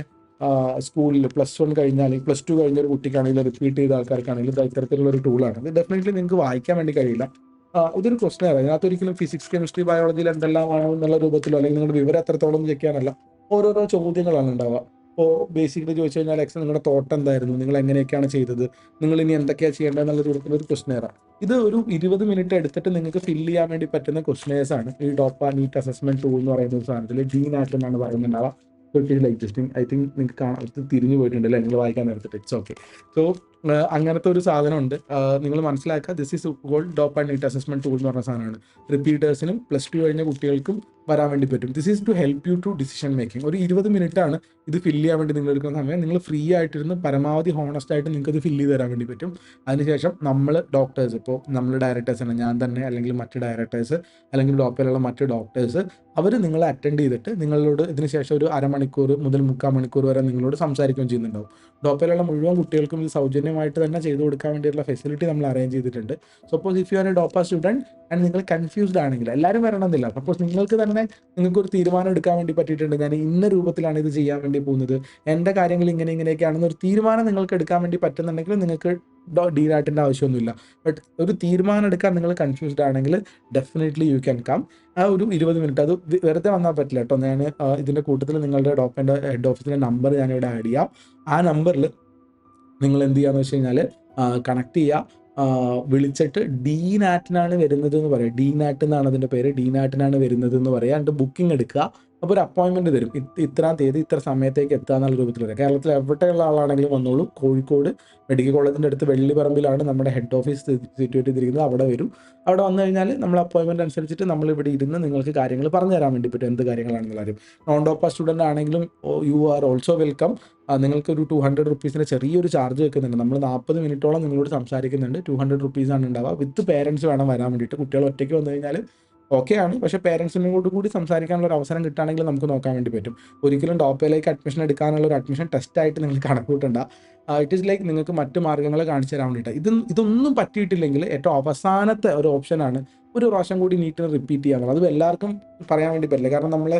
സ്കൂളിൽ +1 കഴിഞ്ഞാൽ, +2 കഴിഞ്ഞൊരു കുട്ടിക്കാണെങ്കിലും റിപ്പീറ്റ് ചെയ്ത ആൾക്കാർക്കാണെങ്കിലും ഇത്തരത്തിലുള്ള ഒരു ടൂളാണ്. ഇത് ഡെഫിനറ്റ്ലി നിങ്ങൾക്ക് വായിക്കാൻ വേണ്ടി കഴിയില്ല. ഇതൊരു ക്വസ്റ്റ്യൻ അതിനകത്ത് ഒരിക്കലും ഫിസിക്സ്, കെമിസ്ട്രി, ബയോളജിയിൽ എന്തെല്ലാമാണോ എന്നുള്ള രൂപത്തിലോ അല്ലെങ്കിൽ നിങ്ങളുടെ വിവരം എത്രത്തോളം ചെക്ക് ചെയ്യാനല്ല, ഓരോരോ ചോദ്യങ്ങളാണ് ഉണ്ടാവുക. ഇപ്പോൾ ബേസിക്കലി ചോദിച്ചു കഴിഞ്ഞാൽ, നിങ്ങളുടെ തോട്ട് എന്തായിരുന്നു, നിങ്ങൾ എങ്ങനെയൊക്കെയാണ് ചെയ്തത്, നിങ്ങൾ ഇനി എന്തൊക്കെയാണ് ചെയ്യേണ്ടത് എന്നുള്ള രൂപത്തിലൊരു ക്വസ്റ്റ്യനാണ്. ഇത് ഒരു 20 മിനിറ്റ് എടുത്തിട്ട് നിങ്ങൾക്ക് ഫില്ല് ചെയ്യാൻ വേണ്ടി പറ്റുന്ന ക്വസ്റ്റ്യനേഴ്സ് ആണ് ഈ ഡോപ്പ നീറ്റ് അസസ്മെന്റ് ടൂൾ എന്ന് പറയുന്ന ഒരു സാധനത്തിൽ. DNAT എന്നാണ് പറയുന്നുണ്ടാവുക. ഐ തിങ്ക് നിങ്ങൾക്ക് കാണാൻ തിരിഞ്ഞു പോയിട്ടുണ്ടല്ലേ നിങ്ങൾ വായിക്കാൻ നേരത്തിട്ട്. It's okay. സോ അങ്ങനത്തെ ഒരു സാധനമുണ്ട്. നിങ്ങൾ മനസ്സിലാക്കുക, this is called Doppa NEET assessment tool എന്ന് പറഞ്ഞ സാധനമാണ്. റിപ്പീറ്റേഴ്സിനും +2 കഴിഞ്ഞ കുട്ടികൾക്കും വരാൻ വേണ്ടി പറ്റും. This is to help you to decision making. ഒരു 20 മിനിറ്റാണ് ഇത് ഫില്ല് ചെയ്യാൻ വേണ്ടി നിങ്ങൾ എടുക്കുന്ന സമയം. നിങ്ങൾ ഫ്രീ ആയിട്ടിരുന്ന് പരമാവധി ഹോണസ്റ്റ് ആയിട്ട് നിങ്ങൾക്ക് ഇത് ഫില്ല് ചെയ്ത് തരാൻ വേണ്ടി പറ്റും. അതിനുശേഷം നമ്മൾ ഡോക്ടേഴ്സ്, ഇപ്പോൾ നമ്മൾ ഡയറക്ടേഴ്സാണ്, ഞാൻ തന്നെ അല്ലെങ്കിൽ മറ്റ് ഡയറക്ടേഴ്സ് അല്ലെങ്കിൽ ഡോക്ടറിലുള്ള മറ്റ് ഡോക്ടേഴ്സ്, അവർ നിങ്ങളെ അറ്റൻഡ് ചെയ്തിട്ട് നിങ്ങളോട് ഇതിന് ശേഷം ഒരു അരമണിക്കൂർ മുതൽ 3/4 മണിക്കൂർ വരെ നിങ്ങളോട് സംസാരിക്കുകയും ചെയ്യുന്നുണ്ടാവും. ഡോക്ടറിലുള്ള മുഴുവൻ കുട്ടികൾക്കും ഇത് സൗജന്യമായിട്ട് തന്നെ ചെയ്തു കൊടുക്കാൻ വേണ്ടിയിട്ടുള്ള ഫെസിലിറ്റി നമ്മൾ അറേഞ്ച് ചെയ്തിട്ടുണ്ട്. Suppose if you are a Doppa student and നിങ്ങൾ കൺഫ്യൂസ്ഡ് ആണെങ്കിൽ, എല്ലാവരും വരണമെന്നില്ല, സപ്പോസ് നിങ്ങൾക്കൊരു തീരുമാനം എടുക്കാൻ വേണ്ടി പറ്റിയിട്ടുണ്ട്, ഞാൻ ഇന്ന രൂപത്തിലാണ് ഇത് ചെയ്യാൻ വേണ്ടി പോകുന്നത്, എൻ്റെ കാര്യങ്ങൾ ഇങ്ങനെയൊക്കെയാണെന്ന് ഒരു തീരുമാനം നിങ്ങൾക്ക് എടുക്കാൻ വേണ്ടി പറ്റുന്നുണ്ടെങ്കിൽ നിങ്ങൾക്ക് DNATൻ്റെ ആവശ്യമൊന്നുമില്ല. ബട്ട് ഒരു തീരുമാനം എടുക്കാൻ നിങ്ങൾ കൺഫ്യൂസ്ഡ് ആണെങ്കിൽ ഡെഫിനറ്റ്ലി യു ക്യാൻ കം. ആ ഒരു 20 മിനിറ്റ് അത് വെറുതെ വന്നാൽ പറ്റില്ല കേട്ടോ. ഞാൻ ഇതിൻ്റെ കൂട്ടത്തിൽ നിങ്ങളുടെ ഡോപ്പൻ്റെ ഹെഡ് ഓഫീസിൻ്റെ നമ്പർ ഞാനിവിടെ ആഡ് ചെയ്യാം. ആ നമ്പറിൽ നിങ്ങൾ എന്ത് ചെയ്യാന്ന് വെച്ച് കഴിഞ്ഞാൽ കണക്ട് ചെയ്യുക. വിളിച്ചിട്ട് DNATനാണ് വരുന്നത് എന്ന് പറയാം. DNAT എന്നാണ് അതിൻ്റെ പേര്. DNATനാണ് വരുന്നത് എന്ന് പറയാം. എന്നിട്ട് ബുക്കിംഗ് എടുക്കുക. അപ്പോൾ ഒരു അപ്പോയിൻമെൻറ്റ് തരും. ഇത്രാം തീയതി ഇത്ര സമയത്തേക്ക് എത്തുക എന്നുള്ള രൂപത്തിൽ വരാം. കേരളത്തിൽ എവിടെയുള്ള ആളാണെങ്കിലും വന്നോളൂ. കോഴിക്കോട് മെഡിക്കൽ കോളേജിൻ്റെ അടുത്ത് വെള്ളിപ്പറമ്പിലാണ് നമ്മുടെ ഹെഡ് ഓഫീസ് സിറ്റുവേറ്റ് ചെയ്തിരിക്കുന്നത്. അവിടെ വരും. അവിടെ വന്നു കഴിഞ്ഞാൽ നമ്മൾ അപ്പോയിൻമെൻറ്റ് അനുസരിച്ചിട്ട് നമ്മളിവിടെ ഇരുന്ന് നിങ്ങൾക്ക് കാര്യങ്ങൾ പറഞ്ഞു തരാൻ വേണ്ടി പറ്റും, എന്ത് കാര്യങ്ങളാണെന്നുള്ളവരും. നോൺ ഡോപ്പ സ്റ്റുഡൻ്റ് ആണെങ്കിലും യു ആർ ഓൾസോ വെൽക്കം. നിങ്ങൾക്കൊരു 200 റുപ്പീസിൻ്റെ ചെറിയൊരു ചാർജ് വെക്കുന്നുണ്ട്. നമ്മൾ 40 മിനിറ്റോളം നിങ്ങളോട് സംസാരിക്കുന്നുണ്ട്. 200 റുപ്പീസാണ് ഉണ്ടാവുക. വിത്ത് പേരൻസ് വേണം വരാൻ വേണ്ടിയിട്ട്. കുട്ടികൾ ഒറ്റയ്ക്ക് വന്നു കഴിഞ്ഞാൽ ഓക്കെയാണ്, പക്ഷേ പേരൻസിനോട് കൂടി സംസാരിക്കാനുള്ള ഒരു അവസരം കിട്ടുകയാണെങ്കിൽ നമുക്ക് നോക്കാൻ വേണ്ടി പറ്റും. ഒരിക്കലും ഡോപ്പയിലേക്ക് അഡ്മിഷൻ എടുക്കാനുള്ള ഒരു അഡ്മിഷൻ ടെസ്റ്റായിട്ട് നിങ്ങൾ കണക്കൂട്ടണ്ട. ഇറ്റ് ഈസ് ലൈക്ക് നിങ്ങൾക്ക് മറ്റ് മാർഗ്ഗങ്ങൾ കാണിച്ചു തരാൻ വേണ്ടിയിട്ട്. ഇതൊന്നും പറ്റിയിട്ടില്ലെങ്കിൽ ഏറ്റവും അവസാനത്തെ ഒരു ഓപ്ഷനാണ് ഒരു പ്രാവശ്യം കൂടി നീറ്റിന് റിപ്പീറ്റ് ചെയ്യാന്നുള്ളത്. അത് എല്ലാവർക്കും പറയാൻ വേണ്ടി പറ്റില്ല. കാരണം നമ്മൾ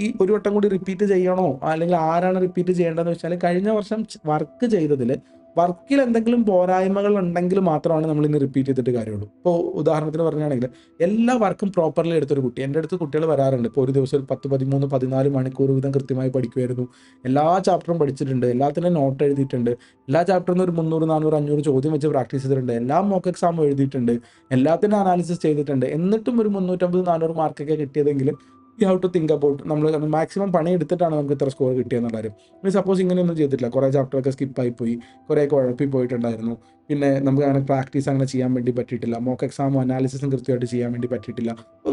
ഈ ഒരു വട്ടം കൂടി റിപ്പീറ്റ് ചെയ്യണോ അല്ലെങ്കിൽ ആരാണ് റിപ്പീറ്റ് ചെയ്യേണ്ടതെന്ന് വെച്ചാൽ, കഴിഞ്ഞ വർഷം വർക്ക് ചെയ്തതിൽ വർക്കിൽ എന്തെങ്കിലും പോരായ്മകൾ ഉണ്ടെങ്കിൽ മാത്രമാണ് നമ്മൾ ഇന്ന് റിപ്പീറ്റ് ചെയ്തിട്ട് കാര്യമുള്ളൂ. ഇപ്പോൾ ഉദാഹരണത്തിന് പറയുകയാണെങ്കിൽ എല്ലാ വർക്കും പ്രോപ്പർലി എടുത്തൊരു കുട്ടി, എൻ്റെ അടുത്ത് കുട്ടികൾ വരാറുണ്ട്. ഇപ്പോൾ ഒരു ദിവസം ഒരു 10, 13, 14 മണിക്കൂർ വീതം കൃത്യമായി പഠിക്കുമായിരുന്നു. എല്ലാ ചാപ്റ്ററും പഠിച്ചിട്ടുണ്ട്, എല്ലാത്തിനും നോട്ട് എഴുതിയിട്ടുണ്ട്, എല്ലാ ചാപ്റ്ററിനും ഒരു 300, 400, 500 ചോദ്യം വെച്ച് പ്രാക്ടീസ് ചെയ്തിട്ടുണ്ട്, എല്ലാ മോക്ക് എക്സാമും എഴുതിയിട്ടുണ്ട്, എല്ലാത്തിനും അനാലിസിസ് ചെയ്തിട്ടുണ്ട്. എന്നിട്ടും ഒരു 350, 400 മാർക്കൊക്കെ കിട്ടിയതെങ്കിൽ you have to think about നമ്മൾ മാക്സിമം പണി എടുത്തിട്ടാണ് നമുക്ക് ഇത്ര സ്കോർ കിട്ടിയെന്നുള്ള കാര്യം. ഇനി സപ്പോസ് ഇങ്ങനെയൊന്നും ചെയ്തിട്ടില്ല, കുറേ ചാപ്റ്ററൊക്കെ സ്കിപ്പായി പോയി, കുറേയൊക്കെ ഉഴപ്പി പോയിട്ടുണ്ടായിരുന്നു, പിന്നെ നമുക്ക് അങ്ങനെ പ്രാക്ടീസ് അങ്ങനെ ചെയ്യാൻ വേണ്ടി പറ്റിയിട്ടില്ല, മോക്ക് എക്സാമും അനാലിസിസും കൃത്യമായിട്ട് ചെയ്യാൻ വേണ്ടി പറ്റിയിട്ടില്ല,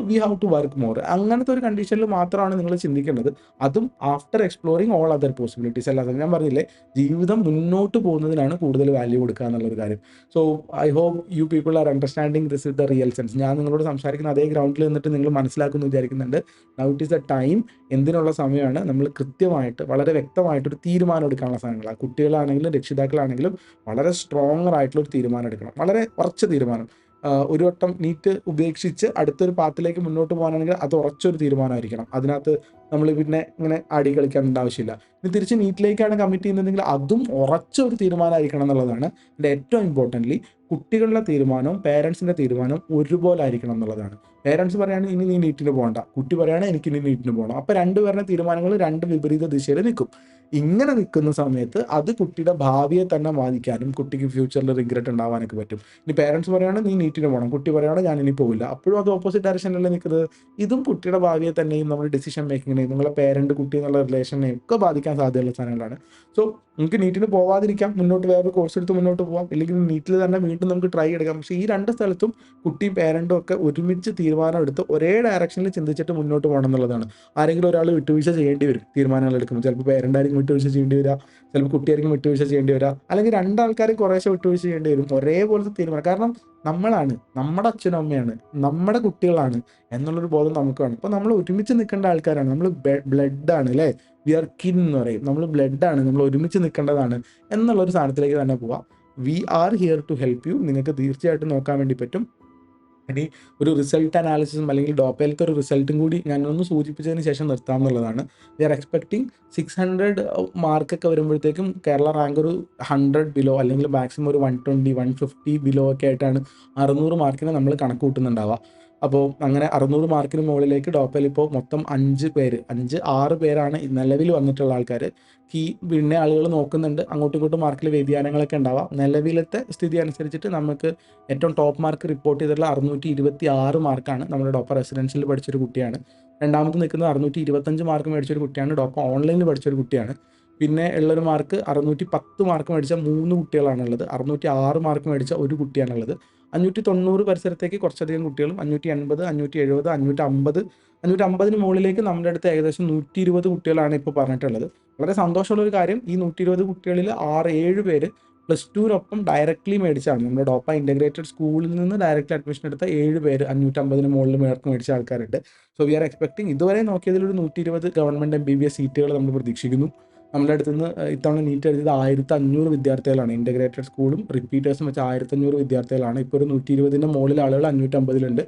we have to work more. അങ്ങനത്തെ ഒരു കണ്ടീഷനിൽ മാത്രമാണ് നിങ്ങൾ ചിന്തിക്കേണ്ടത്. അതും after exploring all other possibilities. അല്ലാതെ ഞാൻ പറഞ്ഞില്ലേ, ജീവിതം മുന്നോട്ട് പോകുന്നതിനാണ് കൂടുതൽ വാല്യൂ കൊടുക്കുക എന്നുള്ളൊരു കാര്യം. So I hope you people are understanding this is the real sense. ഞാൻ നിങ്ങളോട് സംസാരിക്കുന്ന അതേ ഗ്രൗണ്ടിൽ നിന്നിട്ട് നിങ്ങൾ മനസ്സിലാക്കുമെന്ന് വിചാരിക്കുന്നുണ്ട്. Now it is the time. എന്തിനുള്ള സമയമാണ്? നമ്മൾ കൃത്യമായിട്ട് വളരെ വ്യക്തമായിട്ടൊരു തീരുമാനം എടുക്കാനുള്ള സമയങ്ങളാണ്. കുട്ടികളാണെങ്കിലും രക്ഷിതാക്കളാണെങ്കിലും വളരെ സ്ട്രോങ്ങർ ആയിട്ടുള്ളൊരു തീരുമാനം എടുക്കണം, വളരെ ഉറച്ച തീരുമാനം. ഒരു വട്ടം നീറ്റ് ഉപേക്ഷിച്ച് അടുത്തൊരു പാത്തിലേക്ക് മുന്നോട്ട് പോകാനാണെങ്കിൽ അത് ഉറച്ചൊരു തീരുമാനമായിരിക്കണം. അതിനകത്ത് നമ്മൾ പിന്നെ ഇങ്ങനെ ആടി കളിക്കേണ്ട ആവശ്യമില്ല. ഇനി തിരിച്ച് നീറ്റിലേക്കാണ് കമ്മിറ്റ് ചെയ്യുന്നതെങ്കിൽ അതും ഉറച്ചൊരു തീരുമാനമായിരിക്കണം എന്നുള്ളതാണ്. എൻ്റെ ഏറ്റവും ഇമ്പോർട്ടൻ്റ്ലി കുട്ടികളുടെ തീരുമാനവും പേരൻസിൻ്റെ തീരുമാനവും ഒരുപോലെ ആയിരിക്കണം എന്നുള്ളതാണ്. പേരൻസ് പറയുകയാണെങ്കിൽ ഇനി നീ നീറ്റിന് പോകണ്ട, കുട്ടി പറയുകയാണെങ്കിൽ എനിക്ക് ഇനി നീറ്റിന് പോകണം. അപ്പോൾ രണ്ടുപേരുടെ തീരുമാനങ്ങൾ രണ്ട് വിപരീത ദിശയിൽ നിൽക്കും. ഇങ്ങനെ നിൽക്കുന്ന സമയത്ത് അത് കുട്ടിയുടെ ഭാവിയെ തന്നെ ബാധിക്കാനും കുട്ടിക്ക് ഫ്യൂച്ചറിൽ റിഗ്രറ്റ് ഉണ്ടാവാനൊക്കെ പറ്റും. ഇനി പേരൻസ് പറയുകയാണെങ്കിൽ നീ നീറ്റിന് പോകണം, കുട്ടി പറയുകയാണെങ്കിൽ ഞാൻ ഇനി പോകില്ല, അപ്പോഴും അത് ഓപ്പോസിറ്റ് ഡയറക്ഷനിലല്ലേ നിൽക്കുന്നത്. ഇതും കുട്ടിയുടെ ഭാവിയെ തന്നെയും നമ്മുടെ ഡിസിഷൻ മേക്കിങ്ങിനെയും നിങ്ങളെ പേരൻറ്റ് കുട്ടി എന്നുള്ള റിലേഷനെയും ഒക്കെ ബാധിക്കാൻ സാധ്യതയുള്ള സാധനങ്ങളാണ്. സോ നമുക്ക് നീറ്റിന് പോവാതിരിക്കാം, മുന്നോട്ട് വേറൊരു കോഴ്സ് എടുത്ത് മുന്നോട്ട് പോകാം, ഇല്ലെങ്കിൽ നീറ്റിൽ തന്നെ വീണ്ടും നമുക്ക് ട്രൈ എടുക്കാം. പക്ഷേ ഈ രണ്ട് സ്ഥലത്തും കുട്ടിയും പേരൻറ്റും ഒക്കെ ഒരുമിച്ച് തീരുമാനം എടുത്ത് ഒരേ ഡയറക്ഷനിൽ ചിന്തിച്ചിട്ട് മുന്നോട്ട് പോകണം എന്നുള്ളതാണ്. ആരെങ്കിലും ഒരാൾ വിട്ടുവീഴ്ച ചെയ്യേണ്ടി വരും തീരുമാനങ്ങൾ എടുക്കുമ്പോൾ. ചിലപ്പോൾ പേരൻ്റായിരിക്കും വിട്ടുവീഴ്ച ചെയ്യേണ്ടി വരിക, ചിലപ്പോൾ കുട്ടിയായിരിക്കും വിട്ടുവീഴ്ച ചെയ്യേണ്ടി വരിക, അല്ലെങ്കിൽ രണ്ടാൾക്കാരും കുറേശ്ശെ വിട്ടുവീഴ്ച ചെയ്യേണ്ടി വരും. ഒരേപോലത്തെ തീരുമാനം. കാരണം നമ്മളാണ്, നമ്മുടെ അച്ഛനും അമ്മയാണ്, നമ്മുടെ കുട്ടികളാണ് എന്നുള്ളൊരു ബോധം നമുക്ക് വേണം. അപ്പോൾ നമ്മൾ ഒരുമിച്ച് നിൽക്കേണ്ട ആൾക്കാരാണ്, നമ്മൾ ബ്ലഡാണ് അല്ലേ, വി ആർ കിൻ എന്ന് പറയും, നമ്മൾ ബ്ലഡാണ്, നമ്മൾ ഒരുമിച്ച് നിൽക്കേണ്ടതാണ് എന്നുള്ളൊരു സാധനത്തിലേക്ക് തന്നെ പോവാം. We are here to help you. നിങ്ങൾക്ക് തീർച്ചയായിട്ടും നോക്കാൻ വേണ്ടി പറ്റും. ഇനി ഒരു റിസൾട്ട് അനാലിസിസും അല്ലെങ്കിൽ ഡോപ്പയിലത്തെ ഒരു റിസൾട്ടും കൂടി ഞാനൊന്ന് സൂചിപ്പിച്ചതിന് ശേഷം നിർത്താമെന്നുള്ളതാണ്. വി ആർ എക്സ്പെക്ടിങ് 600 മാർക്കൊക്കെ വരുമ്പോഴത്തേക്കും കേരള റാങ്ക് ഒരു 100 ബിലോ അല്ലെങ്കിൽ മാക്സിമം ഒരു 120, 150 ബിലോ ഒക്കെ ആയിട്ടാണ് 600 മാർക്കിന് നമ്മൾ കണക്ക് കൂട്ടുന്നുണ്ടാവുക. അപ്പോൾ അങ്ങനെ 600 മാർക്കിന് മുകളിലേക്ക് ഡോപ്പയിൽ ഇപ്പോൾ മൊത്തം 6 പേരാണ് നിലവിൽ വന്നിട്ടുള്ള ആൾക്കാർ. പിന്നെ ആളുകൾ നോക്കുന്നുണ്ട്, അങ്ങോട്ടും ഇങ്ങോട്ടും മാർക്കിൽ വ്യതിയാനങ്ങളൊക്കെ ഉണ്ടാവാം. നിലവിലത്തെ സ്ഥിതി അനുസരിച്ചിട്ട് നമുക്ക് ഏറ്റവും ടോപ്പ് മാർക്ക് റിപ്പോർട്ട് ചെയ്തിട്ടുള്ള 626 മാർക്കാണ്. നമ്മുടെ ഡോപ്പർ റെസിഡൻഷ്യലിൽ പഠിച്ചൊരു കുട്ടിയാണ്. രണ്ടാമത് നിൽക്കുന്നത് 625 മാർക്ക് മേടിച്ചൊരു കുട്ടിയാണ്, ഡോപ്പർ ഓൺലൈനിൽ പഠിച്ചൊരു കുട്ടിയാണ്. പിന്നെ ഉള്ളൊരു മാർക്ക് 610 മാർക്ക് മേടിച്ച 3 കുട്ടികളാണുള്ളത്. 606 മാർക്ക് മേടിച്ച ഒരു കുട്ടിയാണുള്ളത്. 590 പരിസരത്തേക്ക് കുറച്ചധികം കുട്ടികളും 580, 570, 550 മുകളിലേക്ക് നമ്മുടെ അടുത്ത് ഏകദേശം 120 കുട്ടികളാണ് ഇപ്പോൾ പറഞ്ഞിട്ടുള്ളത്. വളരെ സന്തോഷമുള്ളൊരു കാര്യം, ഈ 120 കുട്ടികളിൽ 6-7 പേര് +2 ഡയറക്റ്റ്ലി മേടിച്ചാണ്. നമ്മുടെ ഡോപ്പ ഇൻ്റഗ്രേറ്റഡ് സ്കൂളിൽ നിന്ന് ഡയറക്റ്റ്ലി അഡ്മിഷൻ എടുത്ത 7 പേര് 550 മുകളിൽ മാർക്ക് മേടിച്ച ആൾക്കാരുണ്ട്. സോ വി ആർ എക്സ്പെക്ടിങ് ഇതുവരെ നോക്കിയതിലൊരു 120 ഗവൺമെൻറ് MBBS സീറ്റുകൾ നമ്മൾ പ്രതീക്ഷിക്കുന്നു. നമ്മുടെ അടുത്ത് നിന്ന് ഇത്തവണ നീറ്റ് എഴുതിയത് 1500 വിദ്യാർത്ഥികളാണ്. ഇൻ്റഗ്രേറ്റഡ് സ്കൂളും റിപ്പീറ്റേഴ്സും വെച്ച് 1500 വിദ്യാർത്ഥികളാണ്. ഇപ്പോൾ ഒരു 120ൻ്റെ മുകളിൽ ആളുകൾ 550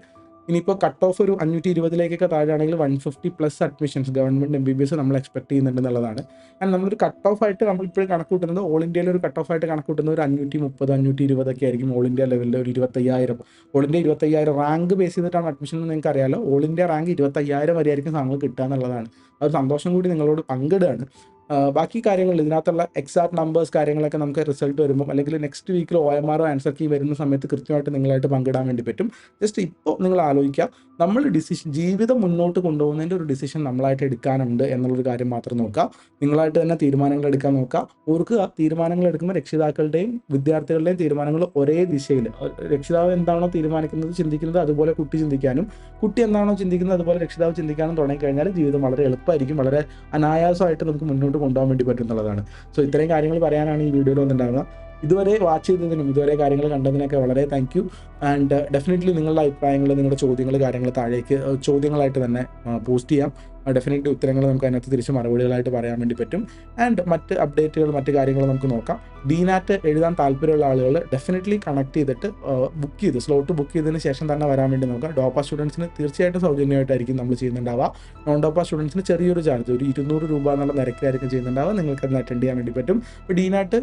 ഇനിയിപ്പോൾ കട്ട് ഓഫ് ഒരു 520 താഴെയാണെങ്കിൽ 150+ അഡ്മിഷൻസ് ഗവൺമെൻറ് MBBS നമ്മൾ എക്സ്പെക്ട് ചെയ്യുന്നുണ്ടെന്നുള്ളതാണ്. ആൻഡ് നമ്മളൊരു കട്ട് ഓഫ് ആയിട്ട് നമ്മളിപ്പോഴും കണക്ക് കൂട്ടുന്നത്, ഓൾ ഇന്ത്യയിൽ ഒരു കട്ട് ഓഫ് ആയിട്ട് കണക്ക് കൂട്ടുന്നത് ഒരു 530, 520 ആയിരിക്കും. ഓൾ ഇന്ത്യ ലെവലിൽ ഒരു 25,000. ഓൾ ഇന്ത്യ 25,000 റാങ്ക് ബേസ് ചെയ്തിട്ടാണ് അഡ്മിഷൻ എന്ന് നിങ്ങൾക്ക് അറിയാലോ. ഓൾ ഇന്ത്യ റാങ്ക് 25,000 വരെ ആയിരിക്കും സാധനങ്ങൾ കിട്ടുക എന്നുള്ളതാണ്. ആ ഒരു സന്തോഷം കൂടി നിങ്ങളോട് പങ്കിടുകയാണ്. ബാക്കി കാര്യങ്ങൾ ഇതിനകത്തുള്ള എക്സാക്ട് നമ്പേഴ്സ് കാര്യങ്ങളൊക്കെ നമുക്ക് റിസൾട്ട് വരുമ്പോൾ അല്ലെങ്കിൽ നെക്സ്റ്റ് വീക്കിൽ OMR ആൻസർ കീ വരുന്ന സമയത്ത് കൃത്യമായിട്ട് നിങ്ങളായിട്ട് പങ്കിടാൻ വേണ്ടി പറ്റും. ജസ്റ്റ് ഇപ്പോൾ നിങ്ങൾ ആലോചിക്കുക, നമ്മൾ ജീവിതം മുന്നോട്ട് കൊണ്ടുപോകുന്നതിൻ്റെ ഒരു ഡിസിഷൻ നമ്മളായിട്ട് എടുക്കാനുണ്ട് എന്നുള്ളൊരു കാര്യം മാത്രം നോക്കുക. നിങ്ങളായിട്ട് തന്നെ തീരുമാനങ്ങൾ എടുക്കാൻ നോക്കുക. ഓർക്കുക, തീരുമാനങ്ങൾ എടുക്കുമ്പോൾ രക്ഷിതാക്കളുടെയും വിദ്യാർത്ഥികളുടെയും തീരുമാനങ്ങൾ ഒരേ ദിശയിൽ, രക്ഷിതാവ് എന്താണോ തീരുമാനിക്കുന്നത് ചിന്തിക്കുന്നത് അതുപോലെ കുട്ടി ചിന്തിക്കാനും, കുട്ടി എന്താണോ ചിന്തിക്കുന്നത് അതുപോലെ രക്ഷിതാവ് ചിന്തിക്കാനും തുടങ്ങിക്കഴിഞ്ഞാൽ ജീവിതം വളരെ എളുപ്പമായിരിക്കും, വളരെ അനായാസമായിട്ട് നമുക്ക് മുന്നോട്ട് കൊണ്ടുപോകാൻ വേണ്ടി പറ്റുന്നുള്ളതാണ്. സോ ഇത്രയും കാര്യങ്ങൾ പറയാനാണ് ഈ വീഡിയോയിൽ വന്നിട്ടുണ്ടാകുക. ഇതുവരെ വാച്ച് ചെയ്തതിനും ഇതുവരെ കാര്യങ്ങൾ കണ്ടതിനൊക്കെ വളരെ താങ്ക് യു. ആൻഡ് ഡെഫിനറ്റ്ലി നിങ്ങളുടെ അഭിപ്രായങ്ങൾ, നിങ്ങളുടെ ചോദ്യങ്ങൾ, കാര്യങ്ങൾ താഴേക്ക് ചോദ്യങ്ങളായിട്ട് തന്നെ പോസ്റ്റ് ചെയ്യാം. ഡെഫിനറ്റ്ലി ഉത്തരങ്ങൾ നമുക്ക് അതിനകത്ത് തിരിച്ച് മറുപടികളായിട്ട് പറയാൻ വേണ്ടി പറ്റും. ആൻഡ് മറ്റ് അപ്ഡേറ്റുകൾ, മറ്റ് കാര്യങ്ങൾ നമുക്ക് നോക്കാം. DNAT എഴുതാൻ താല്പര്യമുള്ള ആളുകൾ ഡെഫിനറ്റ്ലി കണക്ട് ചെയ്തിട്ട് സ്ലോട്ട് ബുക്ക് ചെയ്തതിന് ശേഷം തന്നെ വരാൻ വേണ്ടി നോക്കാം. ഡോപ്പ സ്റ്റുഡൻസിന് തീർച്ചയായിട്ടും സൗജന്യമായിട്ടായിരിക്കും നമ്മൾ ചെയ്യുന്നുണ്ടാവുക. നോൺ ഡോപ്പ സ്റ്റുഡൻസിന് ചെറിയൊരു ചാർജ്, ഒരു 200 രൂപ എന്നുള്ള നിരക്കിലായിരിക്കും ചെയ്യുന്നുണ്ടാവുക. നിങ്ങൾക്ക് അതിന് അറ്റൻഡ് ചെയ്യാൻ വേണ്ടി പറ്റും. ഇപ്പോൾ DNAT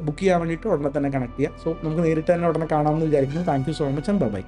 ബുക്ക് ചെയ്യാൻ വേണ്ടിയിട്ട് ഉടനെ തന്നെ കണക്ട് ചെയ്യാം. സോ നമുക്ക് നേരിട്ട് തന്നെ ഉടനെ കാണാമെന്ന് വിചാരിക്കുന്നു. Thank you so much and by.